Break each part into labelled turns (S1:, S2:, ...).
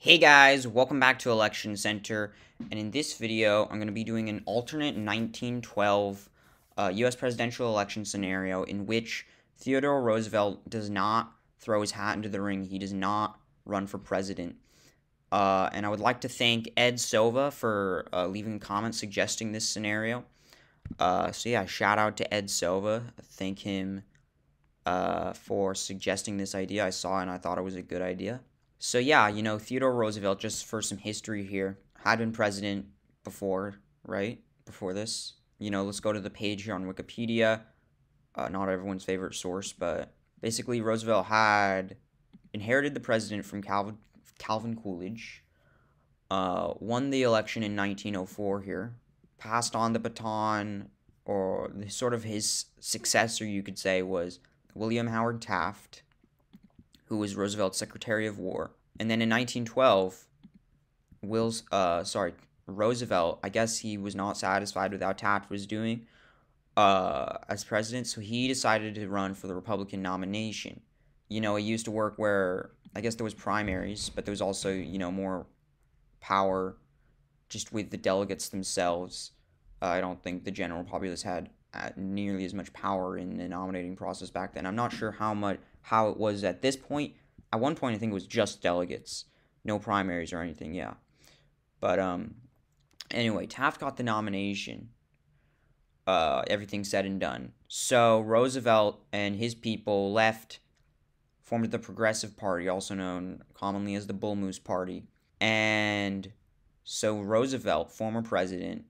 S1: Hey guys, welcome back to Election Center, and in this video, I'm going to be doing an alternate 1912 U.S. presidential election scenario in which Theodore Roosevelt does not throw his hat into the ring. He does not run for president. And I would like to thank Ed Silva for leaving a comment suggesting this scenario. So yeah, shout out to Ed Silva. Thank him for suggesting this idea. I saw it and I thought it was a good idea. So yeah, Theodore Roosevelt, just for some history here, had been president before, right? Before this. Let's go to the page here on Wikipedia. Not everyone's favorite source, but basically Roosevelt had inherited the president from Calvin Coolidge, won the election in 1904 here, passed on the baton, or sort of his successor, you could say, was William Howard Taft, who was Roosevelt's Secretary of War. And then in 1912, Roosevelt, I guess he was not satisfied with how Taft was doing as president, so he decided to run for the Republican nomination. It used to work where, I guess there was primaries, but there was also, more power just with the delegates themselves. I don't think the general populace had nearly as much power in the nominating process back then. I'm not sure how it was at this point. At one point, I think it was just delegates, no primaries or anything. Yeah, but anyway, Taft got the nomination. Everything said and done. So Roosevelt and his people formed the Progressive Party, also known commonly as the Bull Moose Party, and so Roosevelt, former president,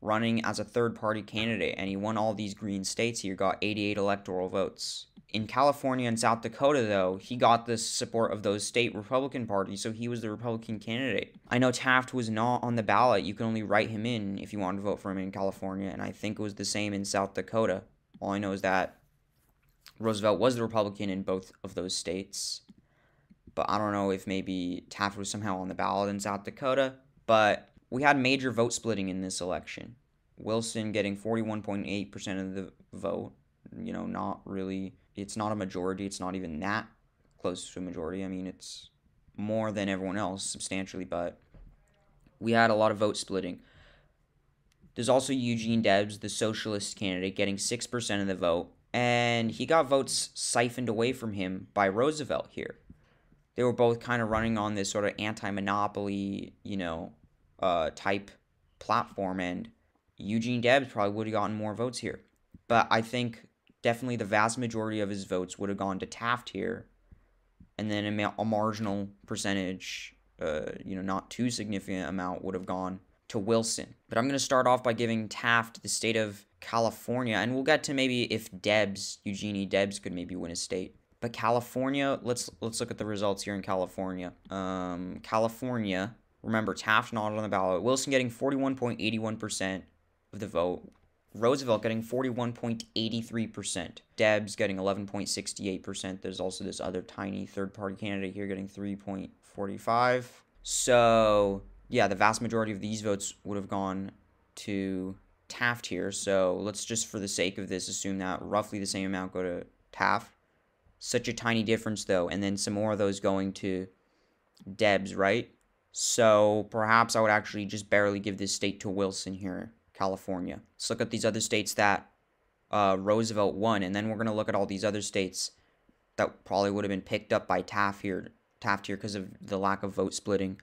S1: running as a third-party candidate, and he won all these green states here, got 88 electoral votes. In California and South Dakota, though, he got the support of those state Republican parties, so he was the Republican candidate. I know Taft was not on the ballot. You could only write him in if you wanted to vote for him in California, and I think it was the same in South Dakota. All I know is that Roosevelt was the Republican in both of those states, but I don't know if maybe Taft was somehow on the ballot in South Dakota, but we had major vote splitting in this election. Wilson getting 41.8% of the vote. Not really. It's not a majority. It's not even that close to a majority. I mean, it's more than everyone else substantially, but we had a lot of vote splitting. There's also Eugene Debs, the socialist candidate, getting 6% of the vote, and he got votes siphoned away from him by Roosevelt here. They were both kind of running on this sort of anti-monopoly, type platform, and Eugene Debs probably would have gotten more votes here. But I think definitely the vast majority of his votes would have gone to Taft here, and then a marginal percentage, not too significant amount, would have gone to Wilson. But I'm going to start off by giving Taft the state of California, and we'll get to maybe if Eugenie Debs could maybe win a state. But California, let's look at the results here in California. California, remember, Taft not on the ballot. Wilson getting 41.81% of the vote. Roosevelt getting 41.83%. Debs getting 11.68%. There's also this other tiny third-party candidate here getting 3.45%. So, yeah, the vast majority of these votes would have gone to Taft here. So let's just, for the sake of this, assume that roughly the same amount go to Taft. Such a tiny difference, though, and then some more of those going to Debs, right? So perhaps I would actually just barely give this state to Wilson here, California. Let's look at these other states that Roosevelt won, and then we're going to look at all these other states that probably would have been picked up by Taft here because of the lack of vote splitting.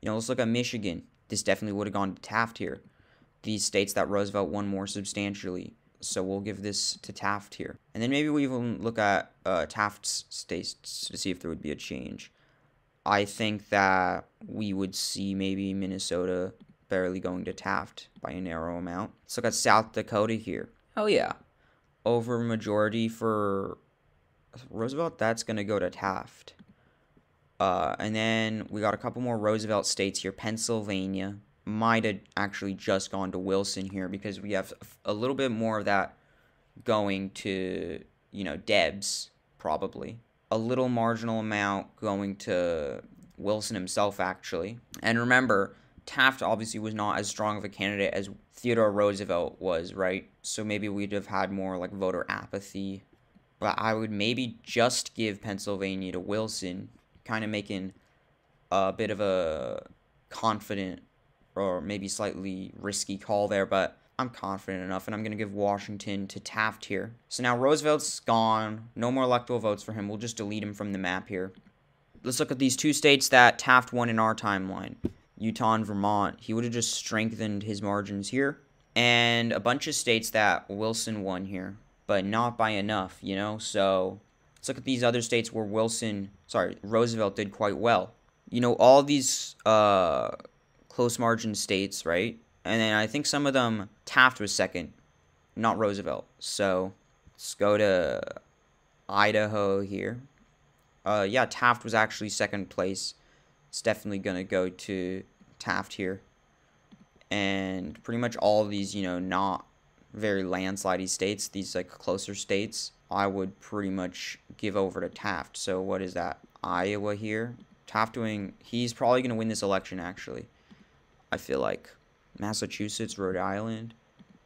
S1: Let's look at Michigan. This definitely would have gone to Taft here. These states that Roosevelt won more substantially. So we'll give this to Taft here. And then maybe we even look at Taft's states to see if there would be a change. I think that we would see maybe Minnesota barely going to Taft by a narrow amount. Let's look at South Dakota here. Oh yeah. Over majority for Roosevelt, that's going to go to Taft. And then we got a couple more Roosevelt states here. Pennsylvania might have actually just gone to Wilson here because we have a little bit more of that going to, Debs, probably. A little marginal amount going to Wilson himself, actually. And remember, Taft obviously was not as strong of a candidate as Theodore Roosevelt was, right? So maybe we'd have had more, voter apathy. But I would maybe just give Pennsylvania to Wilson, kind of making a bit of a confident or maybe slightly risky call there, but I'm confident enough, and I'm going to give Washington to Taft here. So now Roosevelt's gone. No more electoral votes for him. We'll just delete him from the map here. Let's look at these two states that Taft won in our timeline. Utah and Vermont. He would have just strengthened his margins here. And a bunch of states that Wilson won here, but not by enough, you know? So let's look at these other states where Roosevelt did quite well. You know, all these close margin states, right? And then I think some of them, Taft was second, not Roosevelt. So let's go to Idaho here. Yeah, Taft was actually second place. It's definitely going to go to Taft here. And pretty much all of these, you know, not very landslidey states, these like closer states, I would pretty much give over to Taft. So what is that? Iowa here. Taft he's probably going to win this election, actually. I feel like. Massachusetts, Rhode Island.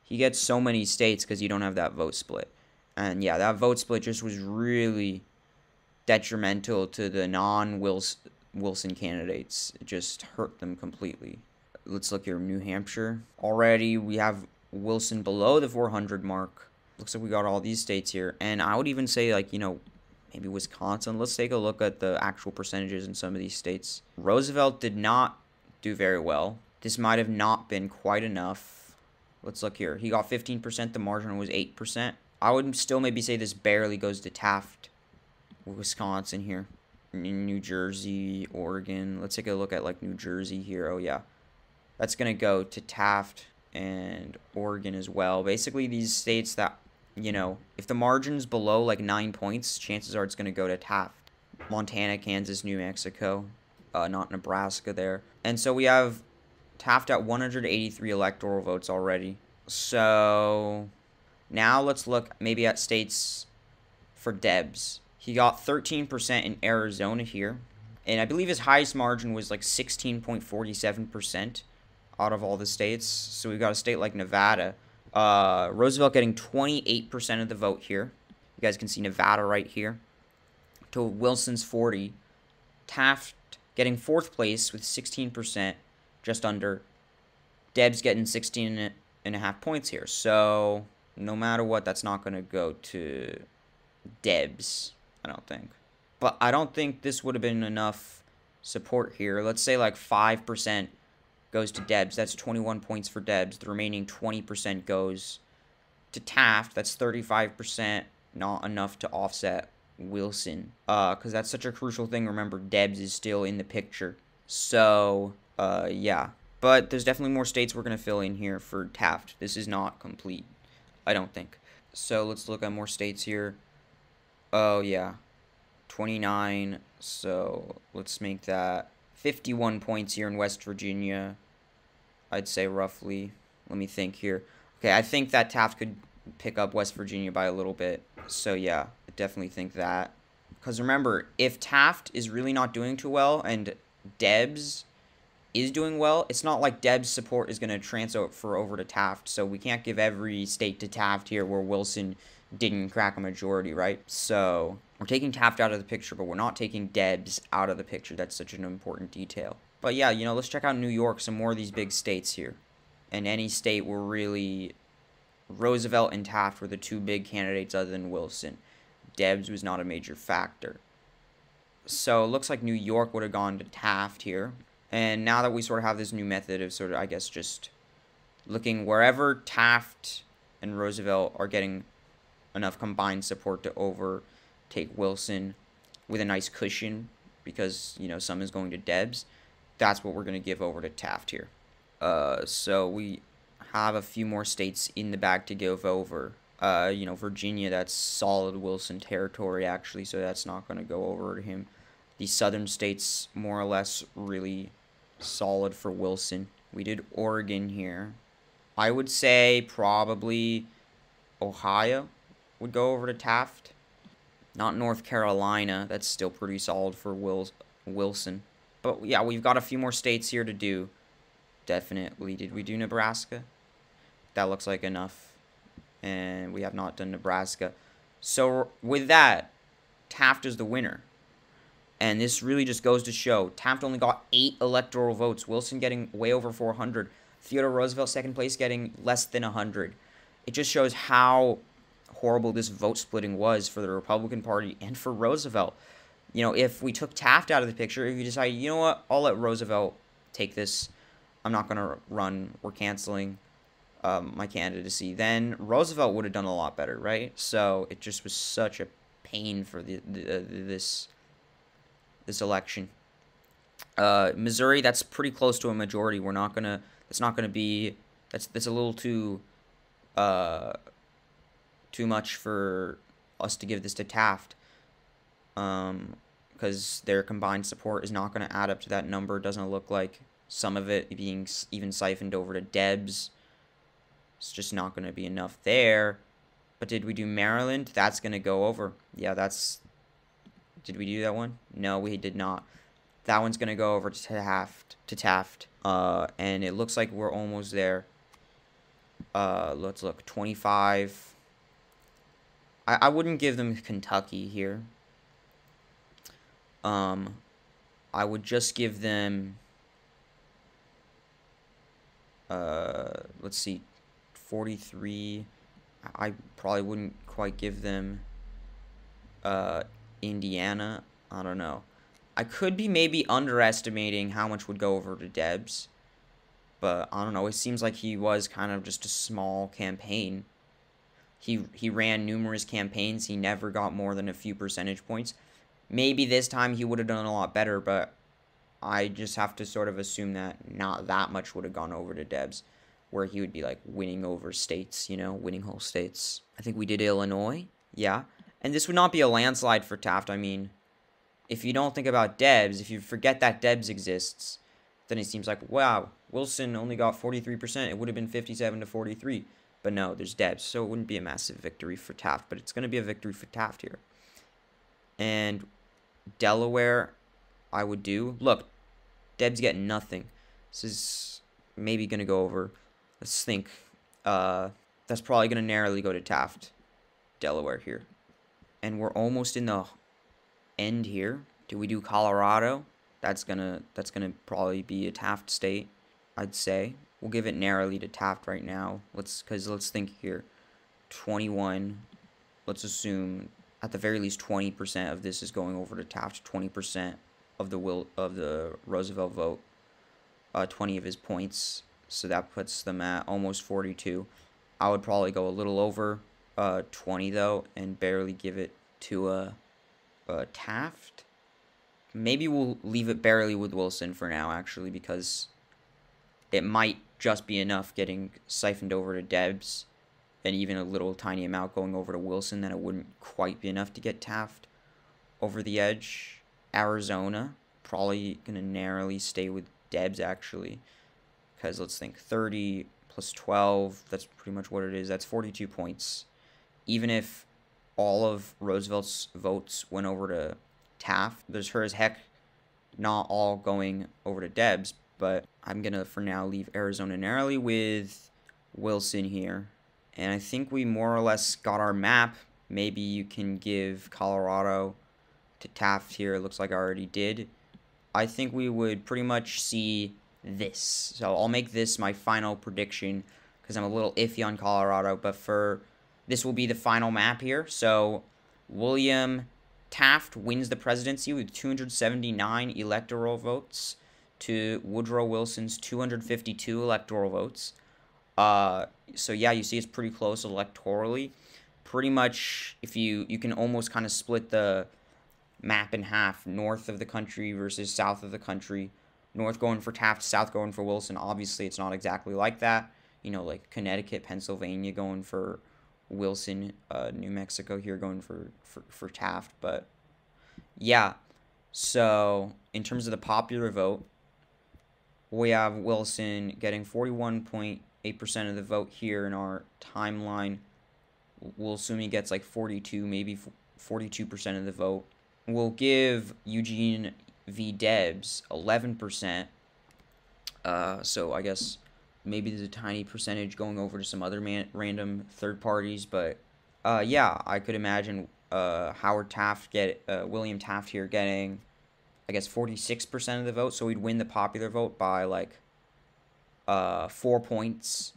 S1: He gets so many states because you don't have that vote split. And yeah, that vote split just was really detrimental to the non-Wilson candidates. It just hurt them completely. Let's look here, New Hampshire. Already we have Wilson below the 400 mark. Looks like we got all these states here. And I would even say, like, you know, maybe Wisconsin. Let's take a look at the actual percentages in some of these states. Roosevelt did not do very well. This might have not been quite enough. Let's look here. He got 15%. The margin was 8%. I would still maybe say this barely goes to Taft. Wisconsin here. New Jersey, Oregon. Let's take a look at, like, New Jersey here. Oh, yeah. That's going to go to Taft and Oregon as well. Basically, these states that, you know, if the margin's below, like, 9 points, chances are it's going to go to Taft. Montana, Kansas, New Mexico. Not Nebraska there. And so we have Taft at 183 electoral votes already. So now let's look maybe at states for Debs. He got 13% in Arizona here. And I believe his highest margin was like 16.47% out of all the states. So we've got a state like Nevada. Roosevelt getting 28% of the vote here. You guys can see Nevada right here. To Wilson's 40. Taft getting 4th place with 16%, just under. Debs getting 16.5 points here. So no matter what, that's not going to go to Debs, I don't think. But I don't think this would have been enough support here. Let's say like 5% goes to Debs. That's 21 points for Debs. The remaining 20% goes to Taft. That's 35%. Not enough to offset Wilson. Because that's such a crucial thing. Remember, Debs is still in the picture. So, yeah. But there's definitely more states we're going to fill in here for Taft. This is not complete, I don't think. So let's look at more states here. Oh, yeah. 29. So let's make that 51 points here in West Virginia. I'd say roughly. Let me think here. Okay, I think that Taft could pick up West Virginia by a little bit. So yeah, I definitely think that. Because remember, if Taft is really not doing too well and Debs is doing well, it's not like Debs' support is going to transfer over to Taft. So we can't give every state to Taft here where Wilson didn't crack a majority, right? So we're taking Taft out of the picture, but we're not taking Debs out of the picture. That's such an important detail. But yeah, you know, let's check out New York, some more of these big states here. And any state where really Roosevelt and Taft were the two big candidates other than Wilson. Debs was not a major factor. So it looks like New York would have gone to Taft here. And now that we sort of have this new method of sort of, I guess, just looking wherever Taft and Roosevelt are getting enough combined support to overtake Wilson with a nice cushion because, you know, some is going to Debs, that's what we're going to give over to Taft here. So we have a few more states in the bag to give over. You know, Virginia, that's solid Wilson territory, actually, so that's not going to go over to him. The southern states, more or less, really solid for Wilson. We did Oregon here. I would say probably Ohio would go over to Taft. Not North Carolina. That's still pretty solid for Wilson. But yeah, we've got a few more states here to do. Definitely. Did we do Nebraska? That looks like enough. And we have not done Nebraska. So with that, Taft is the winner. And this really just goes to show Taft only got 8 electoral votes. Wilson getting way over 400. Theodore Roosevelt, second place, getting less than 100. It just shows how horrible this vote splitting was for the Republican Party and for Roosevelt. You know, if we took Taft out of the picture, if you decide, you know what, I'll let Roosevelt take this, I'm not going to run, we're canceling my candidacy, then Roosevelt would have done a lot better, right? So it just was such a pain for this election. Missouri, that's pretty close to a majority. We're not gonna. It's not gonna be. That's a little too much for us to give this to Taft. Because their combined support is not going to add up to that number. It doesn't look like some of it being even siphoned over to Debs. It's just not going to be enough there. But did we do Maryland? That's going to go over. Yeah, that's... Did we do that one? No, we did not. That one's going to go over to Taft. And it looks like we're almost there. Let's look. 25. I wouldn't give them Kentucky here. I would just give them, let's see, 43. I probably wouldn't quite give them, Indiana. I don't know. I could be maybe underestimating how much would go over to Debs. But, I don't know, it seems like he was kind of just a small campaign. He ran numerous campaigns. He never got more than a few percentage points. Maybe this time he would have done a lot better, but I just have to sort of assume that not that much would have gone over to Debs, where he would be, like, winning over states, you know, winning whole states. I think we did Illinois, yeah. And this would not be a landslide for Taft. I mean, if you don't think about Debs, if you forget that Debs exists, then it seems like, wow, Wilson only got 43%. It would have been 57 to 43. But no, there's Debs, so it wouldn't be a massive victory for Taft, but it's going to be a victory for Taft here. And Delaware, I would do. Look, Debs get nothing. This is maybe going to go over. Let's think. That's probably going to narrowly go to Taft. Delaware here. And we're almost in the end here. Do we do Colorado? That's gonna probably be a Taft state, I'd say. We'll give it narrowly to Taft right now. Let's think here. 21. Let's assume at the very least 20% of this is going over to Taft. 20% of the Roosevelt vote. 20 of his points. So that puts them at almost 42. I would probably go a little over 20 though, and barely give it to Taft. Maybe we'll leave it barely with Wilson for now, actually, because it might just be enough getting siphoned over to Debs, and even a little tiny amount going over to Wilson, that it wouldn't quite be enough to get Taft over the edge. Arizona, probably going to narrowly stay with Debs, actually, because let's think, 30 plus 12, that's pretty much what it is. That's 42 points. Even if all of Roosevelt's votes went over to Taft, there's sure as heck not all going over to Debs, but I'm going to, for now, leave Arizona narrowly with Wilson here. And I think we more or less got our map. Maybe you can give Colorado to Taft here. It looks like I already did. I think we would pretty much see this. So I'll make this my final prediction, because I'm a little iffy on Colorado, but this will be the final map here. So William Taft wins the presidency with 279 electoral votes to Woodrow Wilson's 252 electoral votes. So yeah, you see it's pretty close electorally. Pretty much, if you can almost kind of split the map in half, north of the country versus south of the country. North going for Taft, south going for Wilson. Obviously, it's not exactly like that. You know, like Connecticut, Pennsylvania going for Wilson, New Mexico here going for Taft. But yeah, so in terms of the popular vote, we have Wilson getting 41.8% of the vote here in our timeline. We'll assume he gets like 42, maybe 42% of the vote. We'll give Eugene v. Debs 11%. So I guess maybe there's a tiny percentage going over to some other random third parties, but yeah, I could imagine William Taft here getting I guess 46% of the vote, so he'd win the popular vote by like 4 points,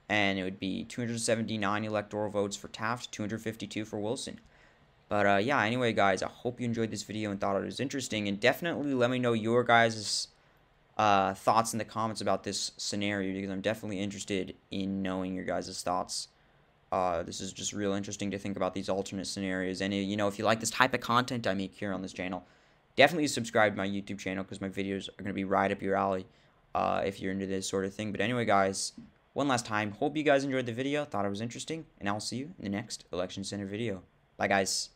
S1: and it would be 279 electoral votes for Taft, 252 for Wilson. But yeah, anyway, guys, I hope you enjoyed this video and thought it was interesting, and definitely let me know your guys' thoughts in the comments about this scenario, because I'm definitely interested in knowing your guys' thoughts. This is just real interesting to think about these alternate scenarios, and you know, if you like this type of content I make here on this channel, definitely subscribe to my YouTube channel, because my videos are going to be right up your alley if you're into this sort of thing. But anyway, guys, one last time, hope you guys enjoyed the video, thought it was interesting, and I'll see you in the next Election Center video. Bye, guys.